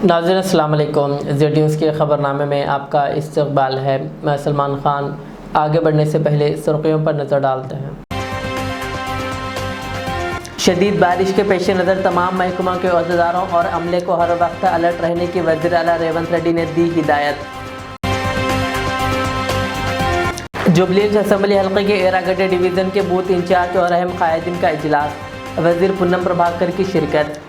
नाज़रीन अस्सलाम वालेकुम। ज़ेड न्यूज़ के ख़बरनामे में आपका इस्तक़बाल है। मैं सलमान ख़ान। आगे बढ़ने से पहले सुर्ख़ियों पर नज़र डालते हैं। शदीद बारिश के पेश नज़र तमाम महकमा के अहदेदारों और अमले को हर वक्त अलर्ट रहने की वज़ीर आला रेवंत रेड्डी ने दी हिदायत। जुबली असम्बली हल्के के एरागड्डे डिवीज़न के बूथ इंचार्ज और अहम कायदीन का इजलास, वज़ीर पूनम प्रभाकर की शिरकत।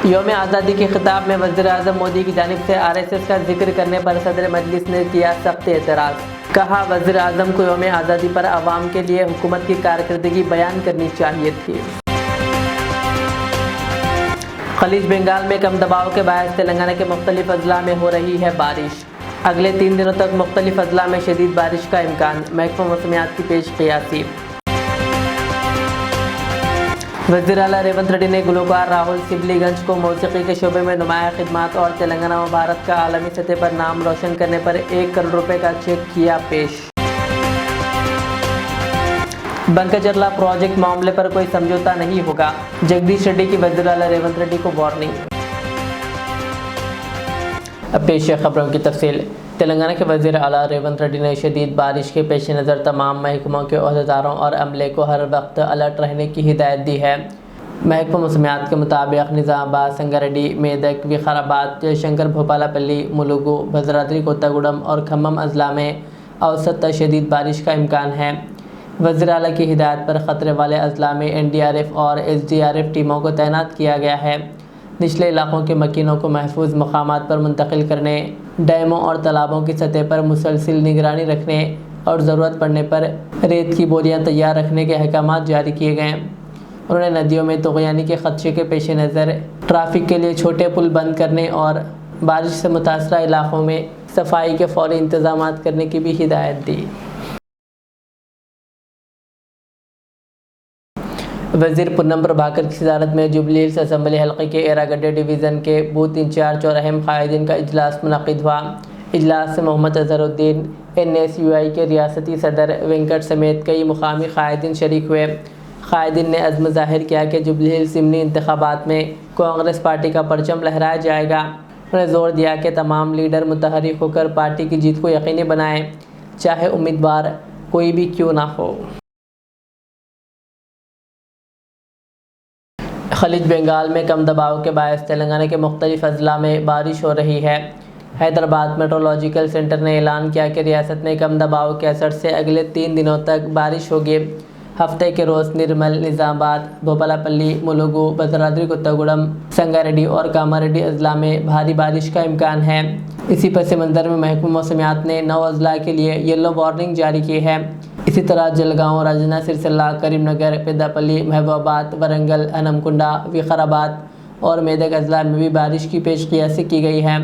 यौम आज़ादी के खिताब में वज़ीर आज़म मोदी की जानिब से RSS का जिक्र करने पर सदर मजलिस ने किया सख्त एतराज़। कहा, वज़ीर आज़म को यौम आज़ादी पर आवाम के लिए हुकूमत की कारकर्दगी बयान करनी चाहिए थी। खलीज बंगाल में कम दबाव के बायस तेलंगाना के मुख्तलिफ अजला में हो रही है बारिश। अगले 3 दिनों तक मुख्तलिफ अजला में शदीद बारिश का इम्कान, महकमा मौसमियात की पेश क़ियासी। वज़ीर आला रेवंत रेड्डी ने गुलकार राहुल सिबलीगंज को मौसीकी के शोबे में नुमाया खिदमात और तेलंगाना व भारत का आलमी सतह पर नाम रोशन करने पर 1 करोड़ रुपए का चेक किया पेश। बंकचरला प्रोजेक्ट मामले पर कोई समझौता नहीं होगा, जगदीश रेड्डी की वज़ीर आला रेवंत रेड्डी को वार्निंग। अब पेश है खबरों की तफसील। तेलंगाना के वज़ीर आला रेवंत रेड्डी ने शदीद बारिश के पेश नज़र तमाम महकमों के अहदेदारों और अमले को हर वक्त अलर्ट रहने की हिदायत दी है। महकमा मौसमियात के मुताबिक निज़ामाबाद, संगारेड्डी, मेदक, विकाराबाद, जयशंकर, भोपालापल्ली, मुलुगु, भद्राद्री कोत्तागुडम और खम्मम अजला में औसत शदीद बारिश का इम्कान है। वज़ीर आला की हिदायत पर ख़तरे वाले अजला में NDRF और SDRF टीमों को तैनात किया गया है। निचले इलाकों के मकीनों को महफूज मकामात पर मुंतकिल करने, डैमों और तालाबों की सतह पर मुसलसिल निगरानी रखने और ज़रूरत पड़ने पर रेत की बोरियां तैयार रखने के अहकामात जारी किए गए। उन्होंने नदियों में तुग़यानी के ख़दशे के पेश नज़र ट्रैफिक के लिए छोटे पुल बंद करने और बारिश से मुतासरा इलाकों में सफाई के फ़ौरी इंतज़ामात करने की भी हिदायत दी। वज़ीर पूनम प्रभाकर की सदारत में जुबली असम्बली हल्के के एरागड्डे डिवीज़न के बूथ इंचार्ज और अहम कायदीन का इजलास मुनक़िद हुआ। इजलास से मोहम्मद अज़हरुद्दीन, NSUI के रियासती सदर वेंकट समेत कई मुकामी कायदीन शरीक हुए। कायदीन ने अज़्म ज़ाहिर किया कि जुबली ज़िमनी इंतखाबात में कांग्रेस पार्टी का परचम लहराया जाएगा। उन्होंने ज़ोर दिया कि तमाम लीडर मुतहर्रिक होकर पार्टी की जीत को यकीनी बनाएं, चाहे उम्मीदवार कोई भी क्यों ना हो। खलीज बंगाल में कम दबाव के बायस तेलंगाना के मुख्तलिफ अजला में बारिश हो रही है। हैदराबाद मेट्रोलॉजिकल सेंटर ने ऐलान किया कि रियासत में कम दबाव के असर से अगले 3 दिनों तक बारिश होगी। हफ्ते के रोज़ निर्मल, निज़ामाबाद, भोपालापल्ली, मुलुगु, भद्राद्री कोत्तागुडम, संगारेड्डी और कामारेड्डी अजला में भारी बारिश का इम्कान है। इसी पस मंज़र में महकमा मौसमियात ने 9 अजला के लिए येलो वार्निंग जारी की है। इसी तरह जलगांव, राजना, सिरसिल्ला, करीमनगर, पेद्दापल्ली, महबूबाबाद, वरंगल, हनमकुंडा, विकाराबाद और मेदक अजला में भी बारिश की पेश क़ियासी की गई है।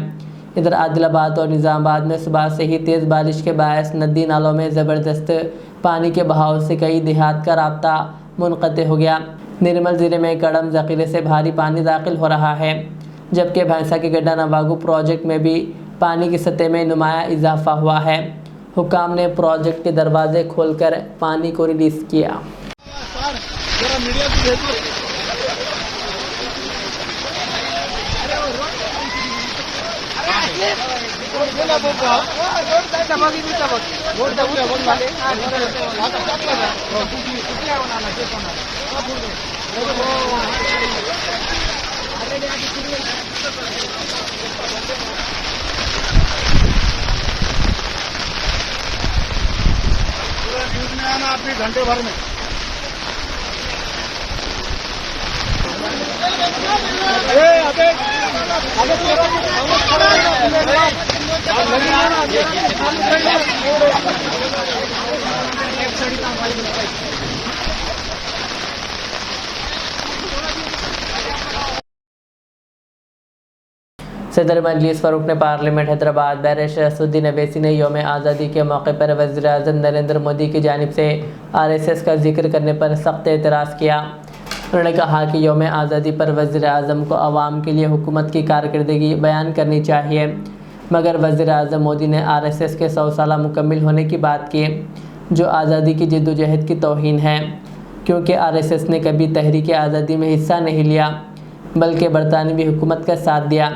इधर आदिलाबाद और निज़ामाबाद में सुबह से ही तेज़ बारिश के बायस नदी नालों में ज़बरदस्त पानी के बहाव से कई देहात का राब्ता मुनक़ते हो गया। निर्मल ज़िले में कड़म ज़ख़ीरे से भारी पानी दाखिल हो रहा है, जबकि भैंसा के गड्ढा नवागु प्रोजेक्ट में भी पानी की सतह में नुमाया इजाफा हुआ है। हुकाम ने प्रोजेक्ट के दरवाजे खोलकर पानी को रिलीज़ किया। अभी घंटे भर में सदर मजलिस फ़ारूक ने पार्लियामेंट हैदराबाद बैरिस्टर असदुद्दीन अवैसी ने यौम आज़ादी के मौके पर वज़ीर आज़म नरेंद्र मोदी की जानिब से RSS का जिक्र करने पर सख्त एतराज़ किया। उन्होंने कहा कि यौम आज़ादी पर वज़ीर आज़म को आवाम के लिए हुकूमत की कारकर्दगी बयान करनी चाहिए, मगर वज़ीर आज़म मोदी ने RSS के 100 साल मुकम्मिल होने की बात की, जो आज़ादी की जद्दोजहद की तौहीन है, क्योंकि RSS ने कभी तहरीक आज़ादी में हिस्सा नहीं लिया। बल्कि बरतानवी हुकूमत का साथ दिया।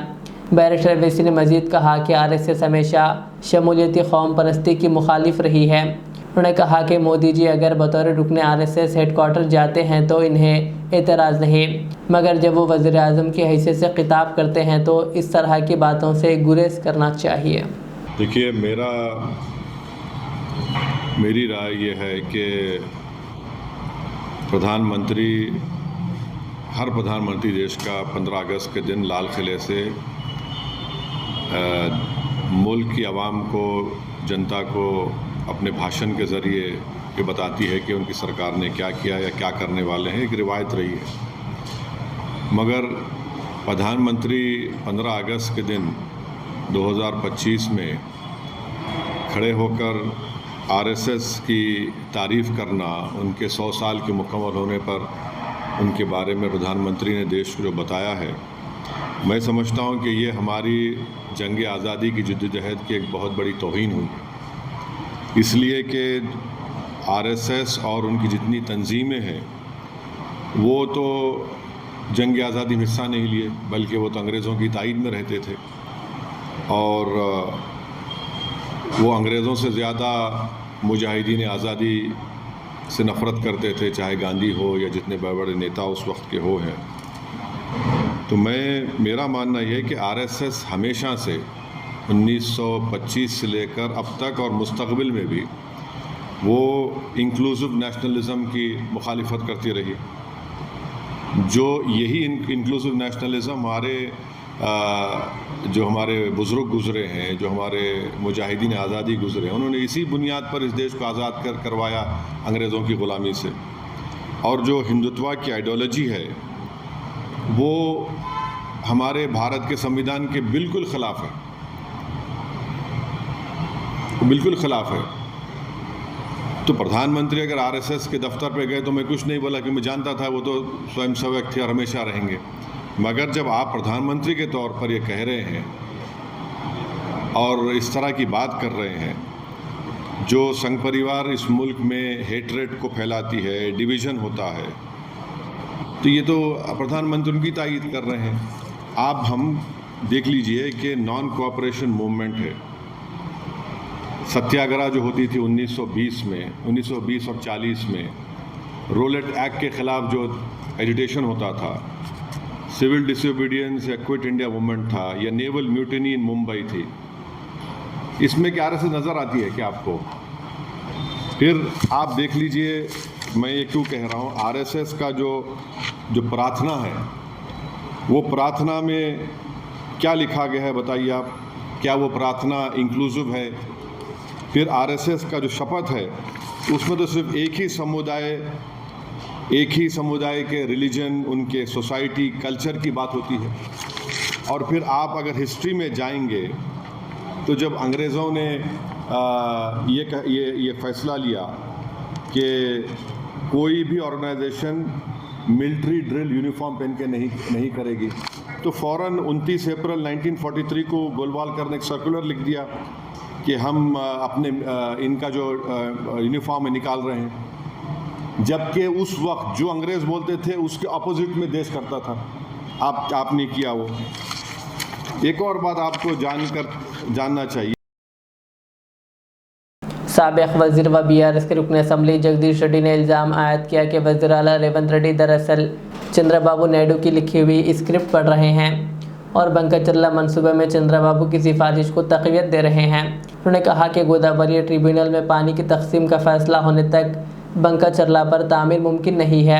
बैरिस्टर अवैसी ने मजीद कहा कि RSS हमेशा शमूलियती कौम परस्ती की मुखालिफ रही है। उन्होंने कहा कि मोदी जी अगर बतौर रुकने RSS हेडक्वार्टर जाते हैं तो इन्हें एतराज़ नहीं, मगर जब वो वज़ीर आज़म की हैसियत से खिताब करते हैं तो इस तरह की बातों से गुरेज करना चाहिए। देखिए, मेरी राय ये है कि हर प्रधानमंत्री देश का 15 अगस्त के दिन लाल किले से मुल्क की आवाम को, जनता को अपने भाषण के ज़रिए ये बताती है कि उनकी सरकार ने क्या किया या क्या करने वाले हैं। एक रिवायत रही है। मगर प्रधानमंत्री 15 अगस्त के दिन 2025 में खड़े होकर RSS की तारीफ़ करना, उनके 100 साल के मुकम्मल होने पर उनके बारे में प्रधानमंत्री ने देश को जो बताया है, मैं समझता हूँ कि ये हमारी जंग आज़ादी की जद्दोजहद की एक बहुत बड़ी तौहीन हुई है। इसलिए कि RSS और उनकी जितनी तंजीमें हैं वो तो जंग आज़ादी में हिस्सा नहीं लिए, बल्कि वो तो अंग्रेज़ों की तायद में रहते थे और वो अंग्रेज़ों से ज़्यादा मुजाहिदीन आज़ादी से नफ़रत करते थे, चाहे गांधी हो या जितने बड़े बड़े नेता उस वक्त के हो हैं। तो मेरा मानना यह है कि RSS हमेशा से 1925 से लेकर अब तक और मुस्तक़बिल में भी वो इंक्लूसिव नेशनलिज़म की मुखालिफत करती रही। जो यही इंक्लूसिव नेशनलिज़म जो हमारे बुज़ुर्ग गुज़रे हैं, जो हमारे मुजाहिदीन आज़ादी गुज़रे हैं, उन्होंने इसी बुनियाद पर इस देश को आज़ाद करवाया अंग्रेज़ों की ग़ुलामी से। और जो हिंदुत्व की आइडियोलॉजी है वो हमारे भारत के संविधान के बिल्कुल ख़िलाफ़ है, बिल्कुल ख़िलाफ़ है। तो प्रधानमंत्री अगर RSS के दफ्तर पे गए तो मैं कुछ नहीं बोला कि मैं जानता था वो तो स्वयंसेवक थे और हमेशा रहेंगे। मगर जब आप प्रधानमंत्री के तौर पर ये कह रहे हैं और इस तरह की बात कर रहे हैं जो संघ परिवार इस मुल्क में हेटरेट को फैलाती है, डिवीज़न होता है, तो ये तो प्रधानमंत्री उनकी तायद कर रहे हैं। आप हम देख लीजिए कि नॉन कोऑपरेशन मूवमेंट है, सत्याग्रह जो होती थी 1920 और 40 में, रोलेट एक्ट के ख़िलाफ़ जो एजिटेशन होता था, सिविल डिसोबीडियंस या क्विट इंडिया मूवमेंट था, या नेवल म्यूटिनी इन मुंबई थी। इसमें क्या RSS नज़र आती है क्या आपको? फिर आप देख लीजिए, मैं ये क्यों कह रहा हूँ, RSS का जो प्रार्थना है, वो प्रार्थना में क्या लिखा गया है बताइए आप? क्या वो प्रार्थना इंक्लूसिव है? फिर RSS का जो शपथ है उसमें तो सिर्फ एक ही समुदाय के रिलीजन, उनके सोसाइटी, कल्चर की बात होती है। और फिर आप अगर हिस्ट्री में जाएंगे तो जब अंग्रेज़ों ने ये फ़ैसला लिया कि कोई भी ऑर्गेनाइजेशन मिलिट्री ड्रिल यूनिफॉर्म पहन के नहीं करेगी, तो फ़ौरन 29 अप्रैल 1943 को गोलवाल करने एक सर्कुलर लिख दिया कि हम अपने इनका जो यूनिफॉर्म निकाल रहे हैं। जबकि उस वक्त जो अंग्रेज़ बोलते थे उसके अपोजिट में देश करता था। आपने किया वो। एक और बात आपको जानना चाहिए, साबिक़ वज़ीर व BRS के रुकन असम्बली जगदीश रेड्डी ने इल्ज़ाम आयद किया कि वज़ीर आला रेवंत रेड्डी दरअसल चंद्रबाबू नायडू की लिखी हुई स्क्रिप्ट पढ़ रहे हैं और बंकाचर्ला मंसूबे में चंद्रबाबू की सिफारिश को तक़वियत दे रहे हैं। उन्होंने कहा कि गोदावरी ट्रिब्यूनल में पानी की तकसीम का फ़ैसला होने तक बंकाचर्ला पर तामीर मुमकिन नहीं है।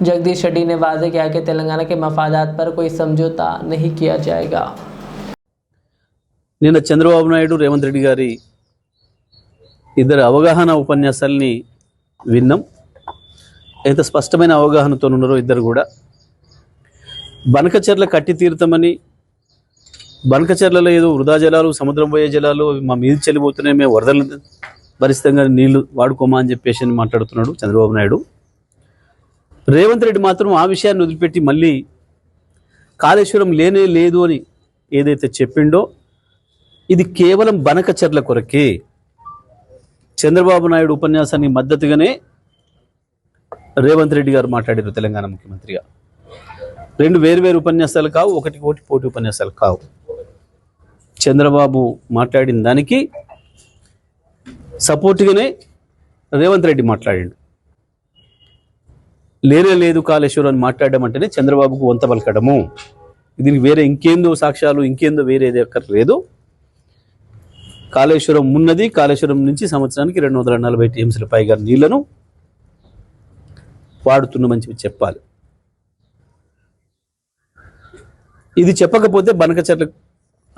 जगदीश रेड्डी ने वाज़ेह किया कि तेलंगाना के मफादात पर कोई समझौता नहीं किया जाएगा। నిన్న చంద్రబాబు నాయుడు రేవంత్ రెడ్డి గారి ఇద్దరు అవగాహన ఉపన్యాసాలని విన్నాం. ఎంత స్పష్టమైన అవగాహనతో ఉన్నారో ఇద్దరు కూడా. బనకచెర్ల కట్టి తీరుతామని, బనకచెర్లలో ఏదో వృధా జలాలు, సముద్రం పోయే జలాలు మా మీద చెల్లిపోతున్నాయి, మేము వరదలు భరితంగా నీళ్లు వాడుకోమా అని చెప్పేసి మాట్లాడుతున్నాడు చంద్రబాబు నాయుడు. రేవంత్ రెడ్డి మాత్రం ఆ విషయాన్ని వదిలిపెట్టి మళ్ళీ కాళేశ్వరం లేనే లేదు అని ఏదైతే చెప్పిండో ఇది కేవలం బనకచెర్ల కొరకే. చంద్రబాబు నాయుడు ఉపన్యాసానికి మద్దతుగానే రేవంత్ రెడ్డి గారు మాట్లాడారు తెలంగాణ ముఖ్యమంత్రిగా. రెండు వేరు ఉపన్యాసాలు కావు, ఒకటి పోటీ ఉపన్యాసాలు కావు. చంద్రబాబు మాట్లాడిన దానికి సపోర్ట్గానే రేవంత్ రెడ్డి మాట్లాడిండు. లేదు కాళేశ్వరం అని మాట్లాడడం అంటేనే చంద్రబాబుకు వంత పలకడము. దీనికి వేరే ఇంకేందో సాక్ష్యాలు ఇంకేందో వేరేది లేదు. కాళేశ్వరం ఉన్నది, కాళేశ్వరం నుంచి సంవత్సరానికి 240 టీఎంసీల పైగా నీళ్లను వాడుతున్నామని చెప్పాలి. ఇది చెప్పకపోతే బనకచెర్లకు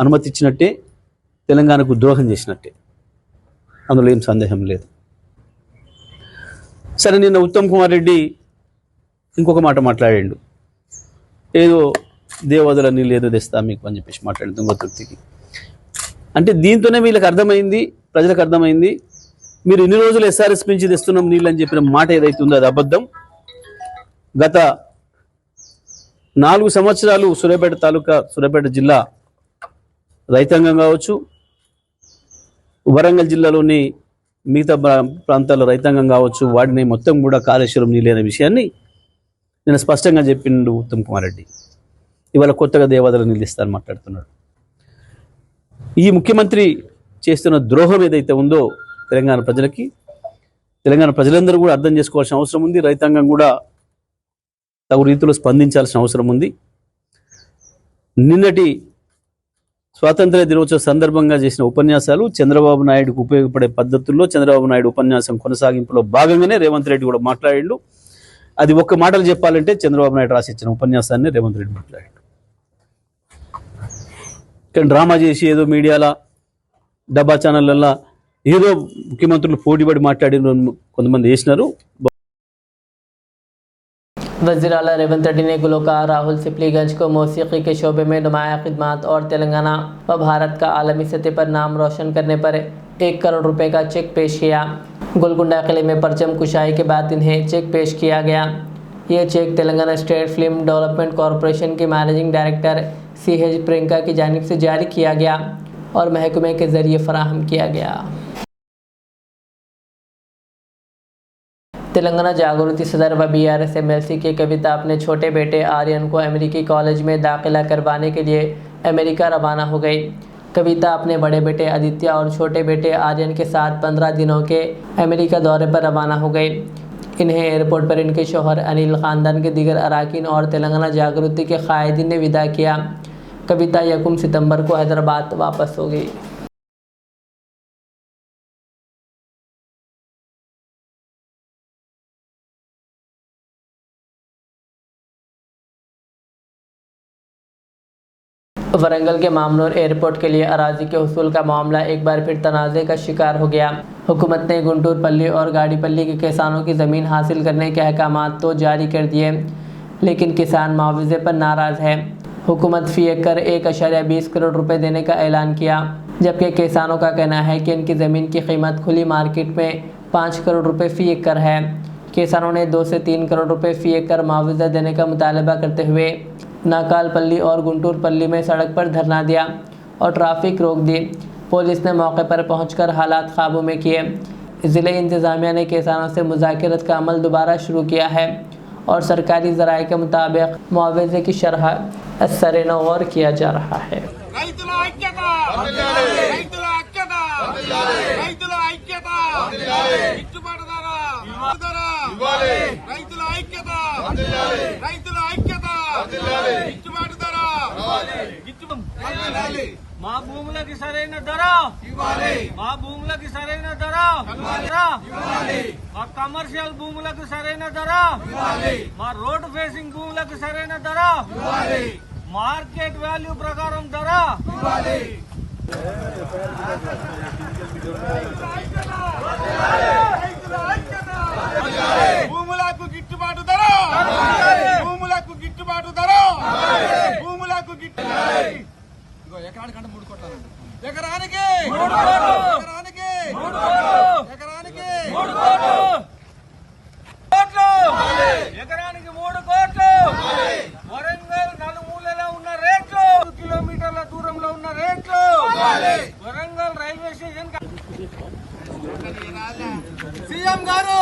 అనుమతి ఇచ్చినట్టే, తెలంగాణకు ద్రోహం చేసినట్టే, అందులో ఏం సందేహం లేదు. సరే, నిన్న ఉత్తమ్ కుమార్ రెడ్డి ఇంకొక మాట మాట్లాడాడు. ఏదో దేవాదుల నీళ్ళు ఏదో తెస్తా మీకు అని చెప్పేసి మాట్లాడింది తుంగతుర్తికి. అంటే దీంతోనే వీళ్ళకి అర్థమైంది, ప్రజలకు అర్థమైంది, మీరు ఇన్ని రోజులు ఎస్ఆర్ఎస్ నుంచి తెస్తున్నాం నీళ్ళు అని చెప్పిన మాట ఏదైతే ఉందో అది అబద్ధం. గత 4 సంవత్సరాలు సూర్యాపేట తాలూకా, సూర్యాపేట జిల్లా రైతాంగం కావచ్చు, వరంగల్ జిల్లాలోని మిగతా ప్రాంతాల రైతాంగం కావచ్చు, వాడిని మొత్తం కూడా కాళేశ్వరం నీళ్ళు అనే విషయాన్ని నేను స్పష్టంగా చెప్పిండు ఉత్తమ్ కుమార్ రెడ్డి. ఇవాళ కొత్తగా దేవాదాల నీళ్ళు ఇస్తారని మాట్లాడుతున్నాడు. ఈ ముఖ్యమంత్రి చేస్తున్న ద్రోహం ఏదైతే ఉందో తెలంగాణ ప్రజలకి, తెలంగాణ ప్రజలందరూ కూడా అర్థం చేసుకోవాల్సిన అవసరం ఉంది. రైతాంగం కూడా తగు రీతిలో స్పందించాల్సిన అవసరం ఉంది. నిన్నటి స్వాతంత్ర దినోత్సవ సందర్భంగా చేసిన ఉపన్యాసాలు చంద్రబాబు నాయుడుకు ఉపయోగపడే పద్ధతుల్లో చంద్రబాబు నాయుడు ఉపన్యాసం కొనసాగింపులో భాగంగానే రేవంత్ రెడ్డి కూడా మాట్లాడిండు. అది ఒక్క మాటలు చెప్పాలంటే చంద్రబాబు నాయుడు రాసిచ్చిన ఉపన్యాసాన్ని రేవంత్ రెడ్డి మాట్లాడాడు. కానీ డ్రామా చేసి ఏదో మీడియాలో డబ్బా ఛానళ్ళల్లో ఏదో ముఖ్యమంత్రులు పోటీపడి మాట్లాడిన కొంతమంది వేసినారు. वज़ीर आला रेवंत रेड्डी ने गुलकार राहुल सिपलीगंज को मौसीकी के शोबे में नुमाया खिदमात और तेलंगाना व भारत का आलमी सतह पर नाम रोशन करने पर 1 करोड़ रुपए का चेक पेश किया। गोलकुंडा किले में परचम कुशाई के बाद इन्हें चेक पेश किया गया। ये cheque Telangana state film development corporation की मैनेजिंग डायरेक्टर CH प्रियंका की जानिब से जारी किया गया और महकमे के जरिए फराहम किया गया। तेलंगाना जागृति सदर व BRS MLC की कविता अपने छोटे बेटे आर्यन को अमेरिकी कॉलेज में दाखिला करवाने के लिए अमेरिका रवाना हो गई। कविता अपने बड़े बेटे आदित्य और छोटे बेटे आर्यन के साथ 15 दिनों के अमेरिका दौरे पर रवाना हो गई। इन्हें एयरपोर्ट पर इनके शौहर अनिल, ख़ानदान के दीगर अरकान और तेलंगाना जागृति के कायदीन ने विदा किया। कविता 1 सितंबर को हैदराबाद वापस हो गई। वरंगल के मामनूर एयरपोर्ट के लिए अराजी के हुसूल का मामला एक बार फिर तनाज़े का शिकार हो गया। हुकूमत ने गुंटूर पल्ली और गाड़ीपल्ली के किसानों की ज़मीन हासिल करने के अहकामात तो जारी कर दिए, लेकिन किसान मुआवजे पर नाराज़ है। हुकूमत फ़ी एकड़ 1.20 करोड़ रुपए देने का ऐलान किया, जबकि किसानों का कहना है कि इनकी ज़मीन की कीमत खुली मार्केट में 5 करोड़ रुपए फ़ी एकड़ है। किसानों ने 2 से 3 करोड़ रुपए फ़ी एकड़ मुआवजा देने का मुतालबा करते हुए नाकालपल्ली और गुंटूर पल्ली में सड़क पर धरना दिया और ट्रैफिक रोक दी। पुलिस ने मौके पर पहुंचकर हालात काबू में किए। ज़िले इंतज़ामिया ने किसानों से मुज़ाकरत का अमल दोबारा शुरू किया है और सरकारी ज़राए के मुताबिक मुआवजे की शरह असर-ए-नौ गौर किया जा रहा है। మా భూములకి సరైన ధర మా భూములకి సరైన ధర మా కమర్షియల్ భూములకు సరైన ధర మా రోడ్ ఫేసింగ్ భూములకు సరైన ధర మార్కెట్ వాల్యూ ప్రకారం ధర భూములకు గిట్టుబాటు ధర భూములకు గిట్టుబాటు ధర భూములకు ఎకరానికి 3 కోట్ల ఎకరానికి 3 కోట్లు వరంగల్ నలుమూలలో ఉన్న రేట్లు కిలోమీటర్ల దూరంలో ఉన్న రేట్లు వరంగల్ రైల్వే స్టేషన్ సీఎం గారు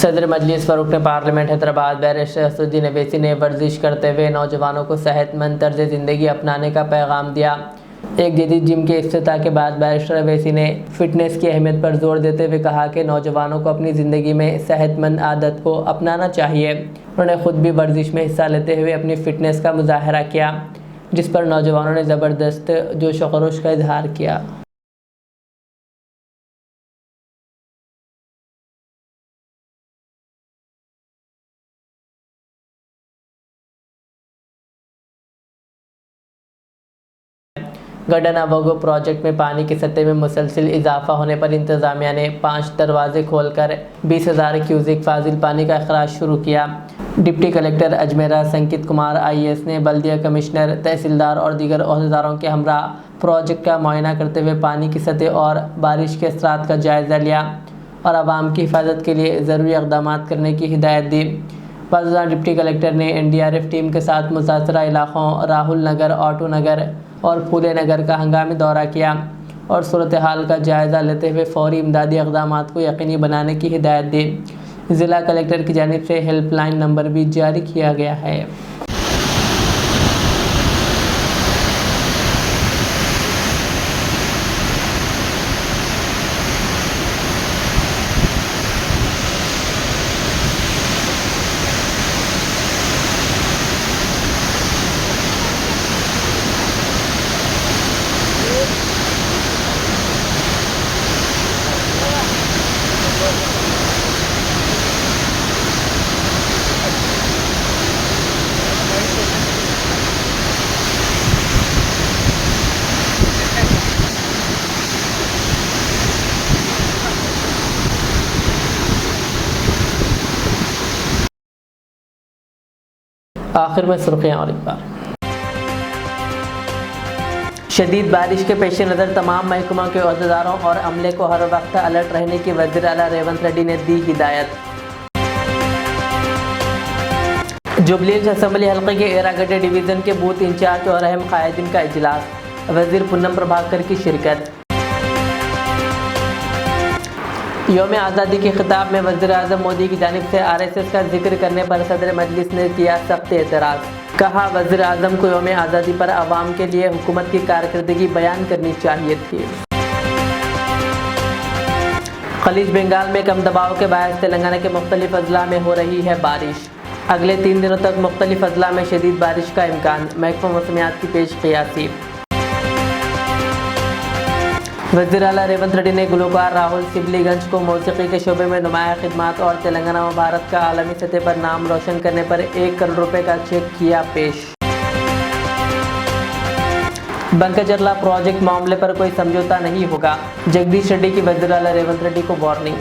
सदर मजलिस फ़रूक ने पार्लियामेंट हैदराबाद बैरिस्टर असदुद्दीन अवैसी ने वर्जिश करते हुए नौजवानों को सेहतमंद तर्ज ज़िंदगी अपनाने का पैगाम दिया। एक जदीद जिम के इफ्तिताह के बाद बैरिस्टर अवैसी ने फिटनेस की अहमियत पर जोर देते हुए कहा कि नौजवानों को अपनी ज़िंदगी में सेहतमंद आदत को अपनाना चाहिए। उन्होंने खुद भी वर्जिश में हिस्सा लेते हुए अपनी फ़िटनेस का मुजाहरा किया, जिस पर नौजवानों ने ज़बरदस्त जोश व खरोश का इजहार किया। गडना वगो प्रोजेक्ट में पानी की सतह में मुसलसिल इजाफा होने पर इंतज़ामिया ने 5 दरवाजे खोलकर 20,000 क्यूसिक फाजिल पानी का अखराज शुरू किया। Deputy collector Ajmera संकित Kumar IAS ने बल्दिया कमिश्नर, तहसीलदार और दीगर ओहदेदारों के हमरा प्रोजेक्ट का मुआयना करते हुए पानी की सतह और बारिश के असरात का जायज़ा लिया और आवाम की हिफाजत के लिए ज़रूरी इक़दाम करने की हिदायत दी। बाज़ डिप्टी कलेक्टर ने NDRF टीम के साथ मुतासरा इलाक़ों राहुल नगर, ऑटो नगर और फूले नगर का हंगामी दौरा किया और सूरत हाल का जायज़ा लेते हुए फ़ौरी इमदादी इक़दाम को यकीनी बनाने की हिदायत दी। ज़िला कलेक्टर की जानिब से हेल्पलाइन नंबर भी जारी किया गया है। आखिर में सुर्खियाँ और एक बार। शदीद बारिश के पेश नज़र तमाम महकमा के अहदेदारों और अमले को हर वक्त अलर्ट रहने की वज़ीर आला रेवंत रेड्डी ने दी हिदायत। जुबलीगंज असेंबली हल्के के एरागड्डे डिवीज़न के बूथ इंचार्ज और अहम कायदीन का इजलास, वज़ीर पूनम प्रभाकर की शिरकत। यौम आज़ादी के खिताब में वज़ीर आज़म मोदी की जानिब से RSS का जिक्र करने पर सदर मजलिस ने किया सख्त एतराज़। कहा, वज़ीर आज़म को यौम आज़ादी पर आवाम के लिए हुकूमत की कारकर्दगी बयान करनी चाहिए थी। खलीज बंगाल में कम दबाव के बायस तेलंगाना के मुख्तलिफ अजला में हो रही है बारिश। अगले 3 दिनों तक मुख्तलिफ अजला में शदीद बारिश का इम्कान, महकमा मौसमियात की पेश क़ियासी। वज़ीर आला रेवंत रेड्डी ने गुलकार राहुल सिबलीगंज को मौसीकी के शोबे में नुमाया खिदमात और तेलंगाना व भारत का आलमी सतह पर नाम रोशन करने पर 1 करोड़ रुपए का चेक किया पेश। बंकचरला प्रोजेक्ट मामले पर कोई समझौता नहीं होगा, जगदीश रेड्डी की वज़ीर आला रेवंत रेड्डी को वार्निंग।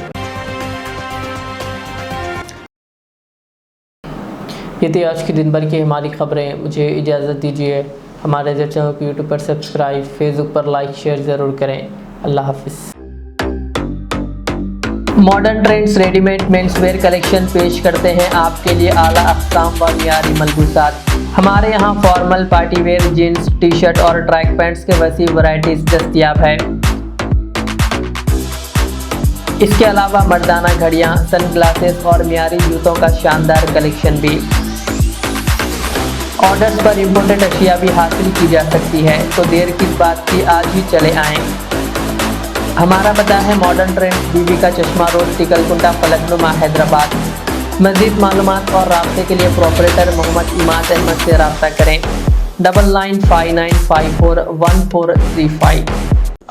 ये थी आज की दिन भर की हमारी खबरें। मुझे इजाज़त दीजिए। हमारे चैनल को यूट्यूब पर सब्सक्राइब, फेसबुक पर लाइक शेयर ज़रूर करें। अल्लाह हाफिज़। Modern trends readymade menswear collection पेश करते हैं आपके लिए आला अक़साम व मियारी मलबूसात। हमारे यहाँ formal, party wear, jeans, T shirt और ट्रैक पैंट्स के वसी वैरायटीज़ दस्तयाब है। इसके अलावा मर्दाना घड़ियाँ, सन ग्लासेस और मियारी जूतों का शानदार कलेक्शन भी। ऑर्डर्स पर इम्पोर्टेड अशिया भी हासिल की जा सकती है, तो देर किस बात की, आज ही चले आएँ। हमारा पता है मॉडर्न ट्रेंड्स, बीबी का चश्मा रोड, टिकलकुंटा, फलकनुमा, हैदराबाद। मज़ीद मालूमात और राब्ते के लिए प्रोपरेटर मोहम्मद इमाद अहमद से रब्ता करें। 9959541435।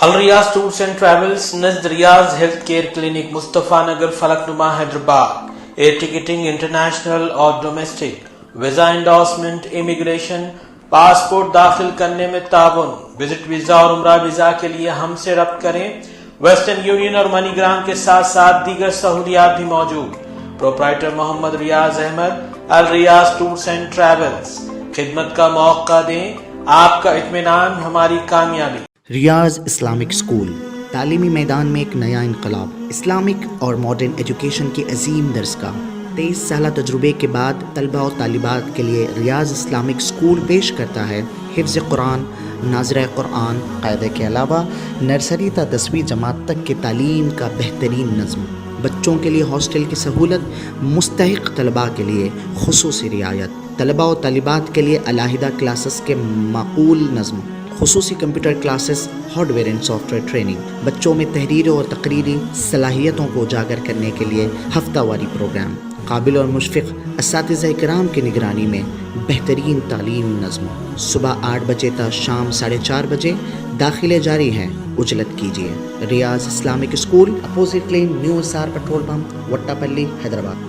Al Riyaz tours and travels, नज़द Riyaz health care clinic, Mustafa Nagar, Falaknuma, Hyderabad. Air ticketing international और domestic, visa endorsement, immigration, passport दाखिल करने में ताउन, विजिट वीजा और उम्रा वीजा के लिए हमसे रब्त करें। वेस्टर्न यूनियन और मनीग्राम के साथ साथ दीगर सहूलियात भी मौजूद। Proprietor Mohammed Riyaz Ahmed, Al Riyaz tours and travels. खिदमत का मौका दें, आपका इत्मीनान हमारी कामयाबी। रियाज इस्लामिक स्कूल, तालीमी मैदान में एक नया इनकलाब। इस्लामिक और मॉडर्न एजुकेशन की अजीम दरसगाह। 23 साल तजुर्बे के बाद तलबा और तालिबात के लिए रियाज इस्लामिक स्कूल पेश करता है हिफ्ज़ कुरान, नाज़िरा कुरान, कायदे के अलावा नर्सरी ता 10वीं जमात तक की तालीम का बेहतरीन नज़्म। बच्चों के लिए हॉस्टल की सहूलत, मुस्तहिक तलबा के लिए खुसूसी रियायत, तलबा और तालिबात के लिए अलहदा क्लासेस के माकूल नज़्म, खुसूसी computer classes, hardware and software training, बच्चों में तहरीरी और तकरीरी सलाहियतों को उजागर करने के लिए हफ्तावारी प्रोग्राम, काबिल और मुशफ़िक़ असातिज़ा इकराम की निगरानी में बेहतरीन तालीम नज़्म। सुबह 8 बजे तक शाम 4:30 बजे दाखिले जारी हैं, उजलत कीजिए। Riyaz Islamic school, opposite lane, new SR petrol pump, Vattepally, Hyderabad.